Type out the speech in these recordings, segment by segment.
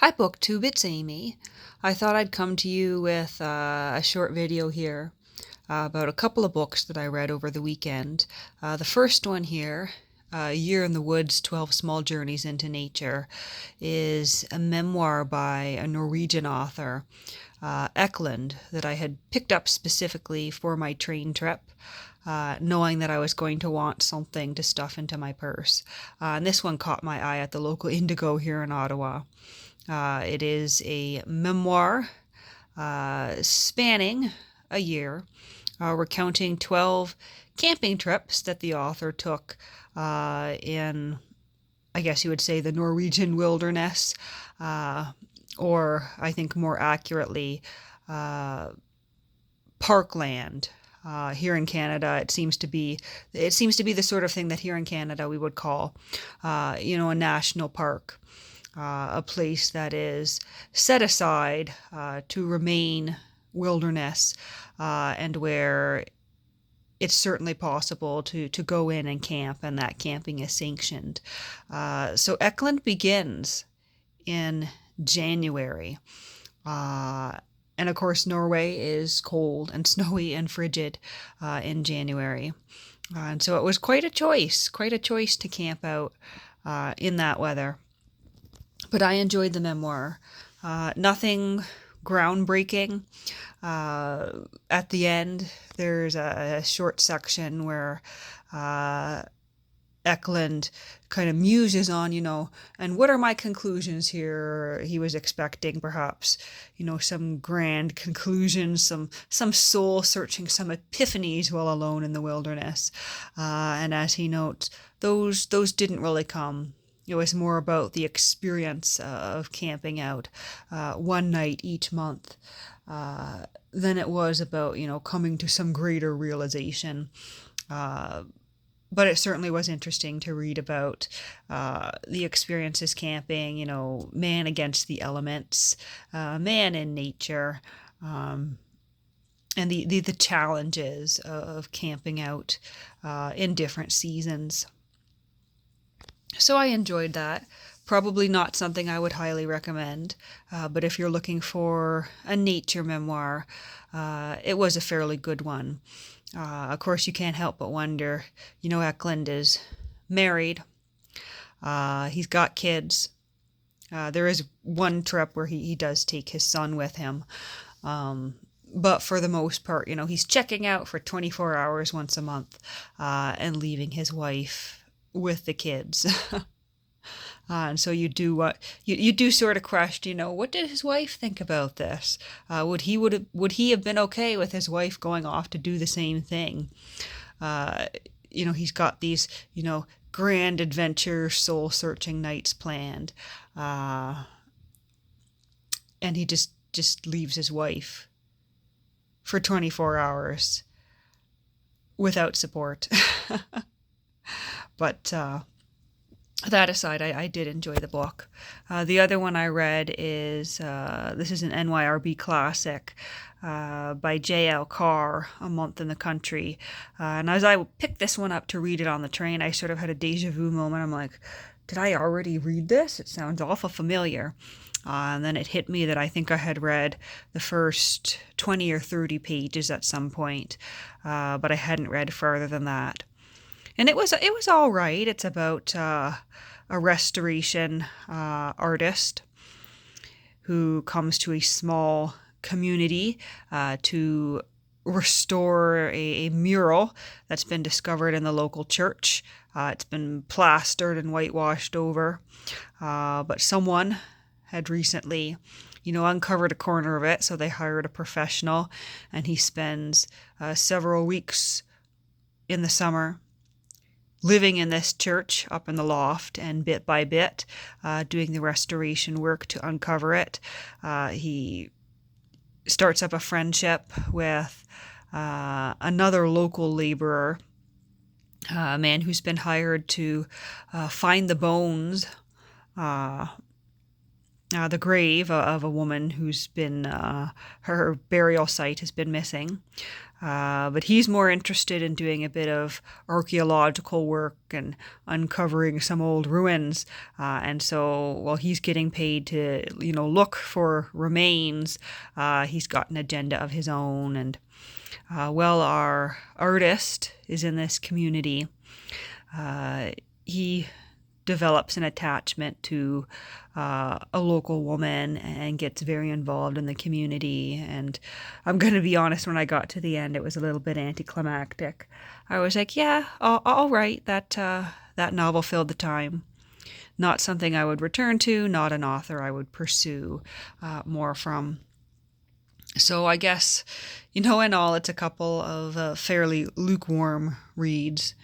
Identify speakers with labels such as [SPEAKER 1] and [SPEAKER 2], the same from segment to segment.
[SPEAKER 1] Hi BookTube, it's Amy. I thought I'd come to you with a short video here about a couple of books that I read over the weekend. The first one here, A Year in the Woods, 12 Small Journeys into Nature, is a memoir by a Norwegian author, Eklund, that I had picked up specifically for my train trip. Knowing that I was going to want something to stuff into my purse. And this one caught my eye at the local Indigo here in Ottawa. It is a memoir spanning a year, recounting 12 camping trips that the author took in, I guess you would say, the Norwegian wilderness, or I think more accurately, parkland. Here in Canada, it seems to be the sort of thing that here in Canada we would call, a national park. A place that is set aside to remain wilderness, and where it's certainly possible to go in and camp, and that camping is sanctioned. So Eklund begins in January. And of course, Norway is cold and snowy and frigid in January. And so it was quite a choice to camp out in that weather. But I enjoyed the memoir. Nothing groundbreaking. At the end, there's a short section where Eklund kind of muses on, and what are my conclusions here? He was expecting perhaps, some grand conclusions, some soul searching, some epiphanies while alone in the wilderness. And as he notes, those didn't really come. It was more about the experience of camping out one night each month than it was about, coming to some greater realization. But it certainly was interesting to read about the experiences camping, man against the elements, man in nature, and the challenges of camping out in different seasons. So I enjoyed that. Probably not something I would highly recommend, but if you're looking for a nature memoir, it was a fairly good one. Of course, you can't help but wonder, Eklund is married. He's got kids. There is one trip where he does take his son with him. But for the most part, he's checking out for 24 hours once a month and leaving his wife with the kids. And so you do sort of question, what did his wife think about this? Would he have been okay with his wife going off to do the same thing? He's got these, grand adventure, soul searching nights planned. And he just leaves his wife for 24 hours without support. But that aside, I did enjoy the book. The other one I read is, this is an NYRB classic by J.L. Carr, A Month in the Country. And as I picked this one up to read it on the train, I sort of had a deja vu moment. I'm like, did I already read this? It sounds awful familiar. And then it hit me that I think I had read the first 20 or 30 pages at some point, but I hadn't read further than that. And it was all right. It's about a restoration artist who comes to a small community to restore a mural that's been discovered in the local church. It's been plastered and whitewashed over, but someone had recently, uncovered a corner of it, so they hired a professional, and he spends several weeks in the summer living in this church up in the loft, and bit by bit doing the restoration work to uncover it. He starts up a friendship with another local laborer, a man who's been hired to find the bones the grave of a woman who's been, her burial site has been missing. But he's more interested in doing a bit of archaeological work and uncovering some old ruins. And so while he's getting paid to, look for remains, he's got an agenda of his own. And our artist is in this community. He develops an attachment to a local woman and gets very involved in the community. And I'm going to be honest, when I got to the end, it was a little bit anticlimactic. I was like, yeah, all right, that novel filled the time. Not something I would return to, not an author I would pursue more from. So I guess, in all, it's a couple of fairly lukewarm reads.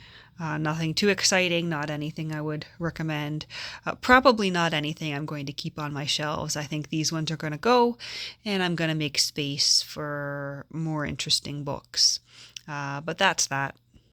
[SPEAKER 1] Nothing too exciting, not anything I would recommend. Probably not anything I'm going to keep on my shelves. I think these ones are going to go, and I'm going to make space for more interesting books. But that's that.